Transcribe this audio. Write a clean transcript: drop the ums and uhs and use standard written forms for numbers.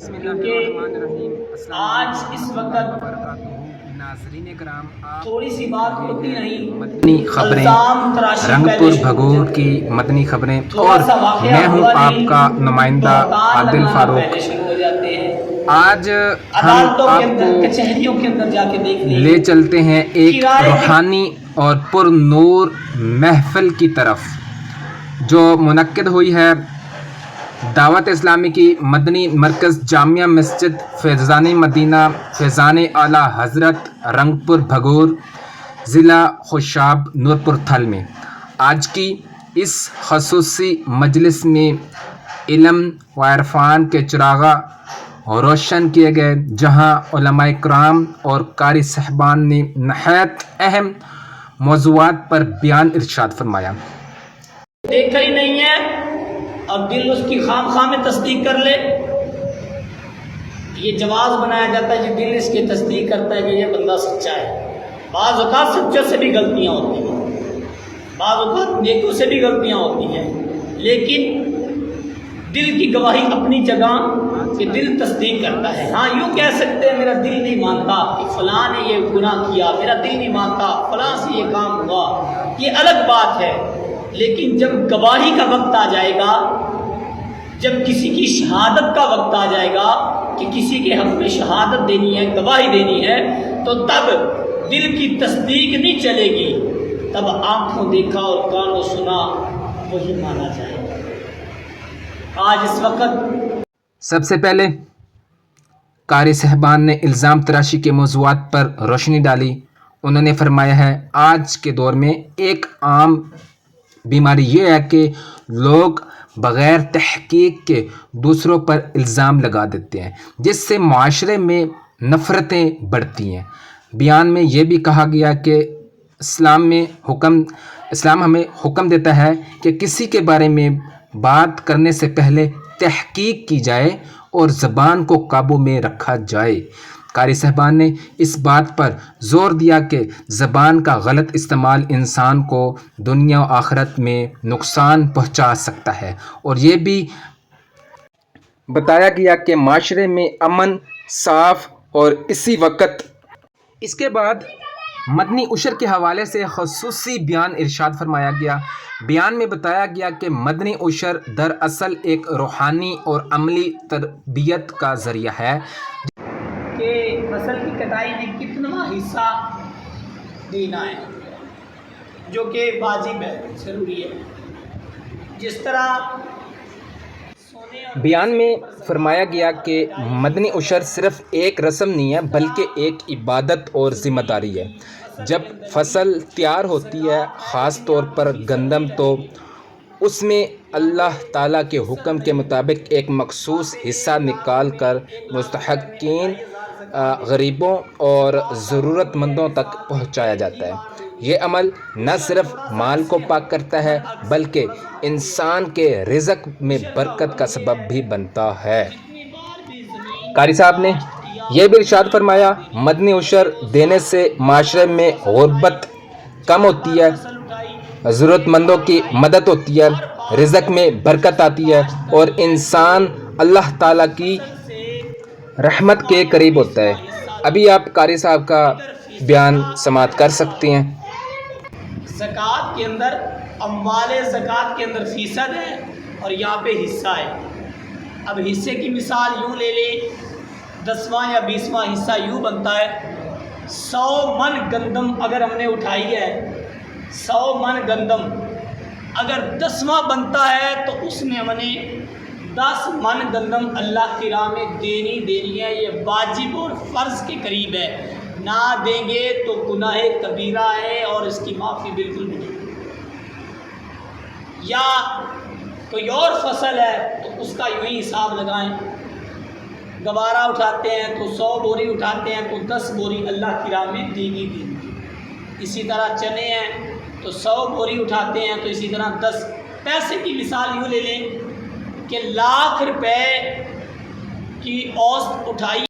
کیونکہ آج اس وقت ناظرین کرام، تھوڑی سی بات ہوتی نہیں، مدنی خبریں، الزام تراشی رنگ پہلے پور شروع بھگور ہوتی کی مدنی خبریں، تھوڑا اور سا واقعہ میں ہوں ہوا آپ نہیں، کا نمائندہ بہتان عادل لگانا فاروق۔ پہلے شروع ہو جاتے ہیں۔ آج ہم عدالتوں کے آپ اندر، کو کچہریوں کے اندر جا کے دیکھ لیں، لے چلتے ہیں ایک کرائے روحانی اور پر نور محفل کی طرف جو منعقد ہوئی ہے دعوت اسلامی کی مدنی مرکز جامعہ مسجد فیضان مدینہ فیضان اعلیٰ حضرت رنگ پور بھگور ضلع خوشاب نورپور تھل میں۔ آج کی اس خصوصی مجلس میں علم و عرفان کے چراغاں روشن کیے گئے، جہاں علماء کرام اور قاری صاحبان نے نہایت اہم موضوعات پر بیان ارشاد فرمایا۔ دیکھا ہی نہیں ہے اور دل اس کی خام خواہ میں تصدیق کر لے، یہ جواز بنایا جاتا ہے کہ دل اس کی تصدیق کرتا ہے کہ یہ بندہ سچا ہے۔ بعض اوقات سچوں سے بھی غلطیاں ہوتی ہیں، بعض اوقات نیکوں سے بھی غلطیاں ہوتی ہیں، لیکن دل کی گواہی اپنی جگہ کہ دل تصدیق کرتا ہے۔ ہاں یوں کہہ سکتے ہیں میرا دل نہیں مانتا کہ فلاں نے یہ گناہ کیا، میرا دل نہیں مانتا فلاں سے یہ کام ہوا، یہ الگ بات ہے، لیکن جب گواہی کا وقت آ جائے گا، جب کسی کی شہادت کا وقت آ جائے گا کہ کسی کے حق میں شہادت دینی ہے، گواہی دینی ہے، تو تب دل کی تصدیق نہیں چلے گی، تب آنکھوں دیکھا اور کانوں سنا وہی مانا جائے گا۔ آج اس وقت سب سے پہلے قاری صاحبان نے الزام تراشی کے موضوعات پر روشنی ڈالی۔ انہوں نے فرمایا ہے آج کے دور میں ایک عام بیماری یہ ہے کہ لوگ بغیر تحقیق کے دوسروں پر الزام لگا دیتے ہیں، جس سے معاشرے میں نفرتیں بڑھتی ہیں۔ بیان میں یہ بھی کہا گیا کہ اسلام ہمیں حکم دیتا ہے کہ کسی کے بارے میں بات کرنے سے پہلے تحقیق کی جائے اور زبان کو قابو میں رکھا جائے۔ قاری صاحبان نے اس بات پر زور دیا کہ زبان کا غلط استعمال انسان کو دنیا و آخرت میں نقصان پہنچا سکتا ہے، اور یہ بھی بتایا گیا کہ معاشرے میں امن صاف اور اسی وقت اس کے بعد مدنی عشر کے حوالے سے خصوصی بیان ارشاد فرمایا گیا۔ بیان میں بتایا گیا کہ مدنی عشر دراصل ایک روحانی اور عملی تربیت کا ذریعہ ہے کہ فصل کی کٹائی میں کتنا حصہ دینا ہے، جو کہ واجب ہے، ضروری ہے۔ جس طرح سونے اور بیان میں فرمایا گیا کہ مدنی عشر صرف ایک رسم نہیں ہے بلکہ ایک عبادت اور ذمہ داری ہے۔ جب فصل تیار ہوتی ہے، خاص طور پر گندم، تو اس میں اللہ تعالیٰ کے حکم کے مطابق ایک مخصوص حصہ نکال کر مستحقین، غریبوں اور ضرورت مندوں تک پہنچایا جاتا ہے۔ یہ عمل نہ صرف مال کو پاک کرتا ہے بلکہ انسان کے رزق میں برکت کا سبب بھی بنتا ہے۔ قاری صاحب نے یہ بھی ارشاد فرمایا مدنی عشر دینے سے معاشرے میں غربت کم ہوتی ہے، ضرورت مندوں کی مدد ہوتی ہے، رزق میں برکت آتی ہے اور انسان اللہ تعالیٰ کی رحمت کے قریب ہوتا ہے۔ ابھی آپ قاری صاحب کا بیان سماعت کر سکتے ہیں۔ زکوٰۃ کے اندر، اموال زکوٰۃ کے اندر فیصد ہے اور یہاں پہ حصہ ہے۔ اب حصے کی مثال یوں لے لیں، 10واں یا 20واں حصہ یوں بنتا ہے، 100 من گندم اگر ہم نے اٹھائی ہے، 100 من گندم اگر 10واں بنتا ہے تو اس میں ہم نے 10 من گندم اللہ کی راہ میں دینی ہے۔ یہ واجب اور فرض کے قریب ہے، نہ دیں گے تو گناہ کبیرہ ہے اور اس کی معافی بالکل بھی نہیں۔ یا کوئی اور فصل ہے تو اس کا یوں ہی حساب لگائیں، گوارا اٹھاتے ہیں تو 100 بوری اٹھاتے ہیں تو 10 بوری اللہ کی راہ میں دینی۔ اسی طرح چنے ہیں تو 100 بوری اٹھاتے ہیں تو اسی طرح 10۔ پیسے کی مثال یوں لے لیں کہ 1,00,000 روپے کی اوسط اٹھائی